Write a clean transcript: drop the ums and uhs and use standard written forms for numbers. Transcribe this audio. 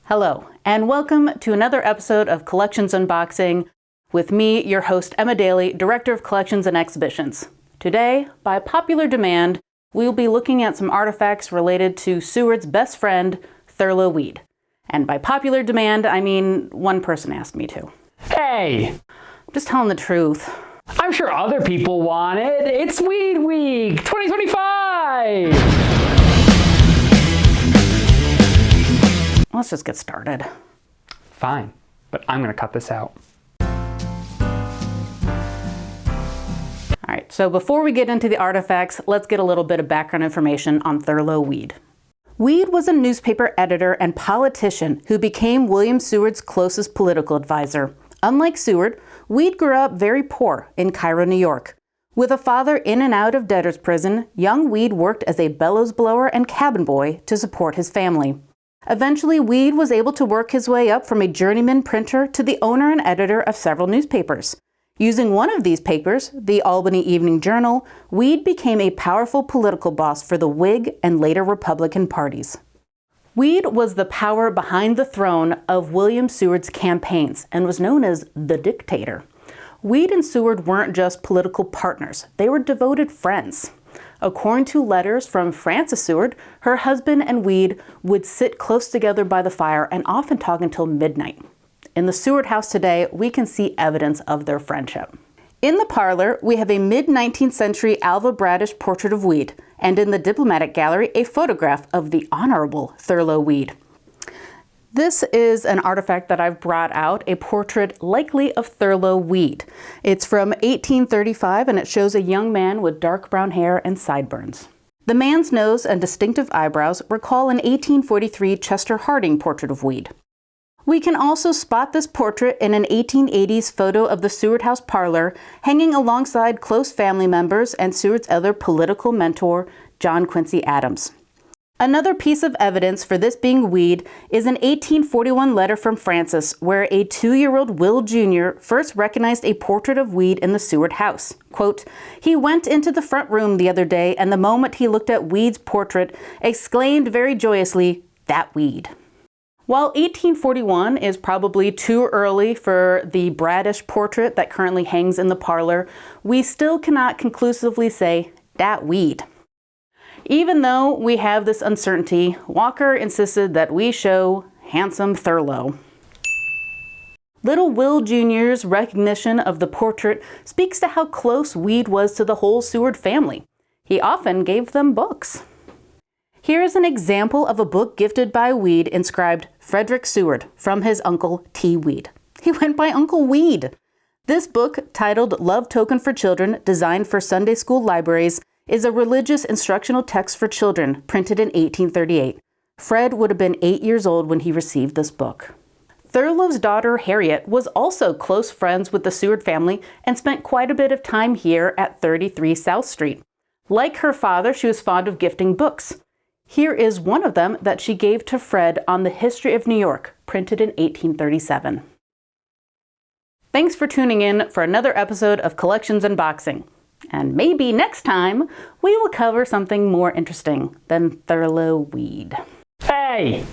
Hello, and welcome to another episode of Collections Unboxing with me, your host, Emma Daly, Director of Collections and Exhibitions. Today, by popular demand, we will be looking at some artifacts related to Seward's best friend, Thurlow Weed. And by popular demand, I mean one person asked me to. Hey! I'm just telling the truth. I'm sure other people want it. It's Weed Week 2025! Let's just get started. Fine, but I'm gonna cut this out. Alright, so before we get into the artifacts, let's get a little bit of background information on Thurlow Weed. Weed was a newspaper editor and politician who became William Seward's closest political advisor. Unlike Seward, Weed grew up very poor in Cairo, New York. With a father in and out of debtor's prison, young Weed worked as a bellows blower and cabin boy to support his family. Eventually, Weed was able to work his way up from a journeyman printer to the owner and editor of several newspapers. Using one of these papers, the Albany Evening Journal, Weed became a powerful political boss for the Whig and later Republican parties. Weed was the power behind the throne of William Seward's campaigns and was known as the dictator. Weed and Seward weren't just political partners, they were devoted friends. According to letters from Frances Seward, her husband and Weed would sit close together by the fire and often talk until midnight. In the Seward house today, we can see evidence of their friendship. In the parlor, we have a mid-19th century Alva Bradish portrait of Weed, and in the Diplomatic Gallery, a photograph of the Honorable Thurlow Weed. This is an artifact that I've brought out, a portrait likely of Thurlow Weed. It's from 1835 and it shows a young man with dark brown hair and sideburns. The man's nose and distinctive eyebrows recall an 1843 Chester Harding portrait of Weed. We can also spot this portrait in an 1880s photo of the Seward House parlor, hanging alongside close family members and Seward's other political mentor, John Quincy Adams. Another piece of evidence for this being Weed is an 1841 letter from Frances, where a 2-year-old Will Jr. first recognized a portrait of Weed in the Seward house. Quote, "He went into the front room the other day, and the moment he looked at Weed's portrait, exclaimed very joyously, 'That Weed.'" While 1841 is probably too early for the Bradish portrait that currently hangs in the parlor, we still cannot conclusively say, "Dat Weed." Even though we have this uncertainty, Walker insisted that we show handsome Thurlow. Little Will Jr.'s recognition of the portrait speaks to how close Weed was to the whole Seward family. He often gave them books. Here is an example of a book gifted by Weed inscribed Frederick Seward from his uncle T. Weed. He went by Uncle Weed. This book, titled Love Token for Children, designed for Sunday school libraries, is a religious instructional text for children printed in 1838. Fred would have been 8 years old when he received this book. Thurlow's daughter Harriet was also close friends with the Seward family and spent quite a bit of time here at 33 South Street. Like her father, she was fond of gifting books. Here is one of them that she gave to Fred on the history of New York, printed in 1837. Thanks for tuning in for another episode of Collections Unboxing. And maybe next time, we will cover something more interesting than Thurlow Weed. Hey!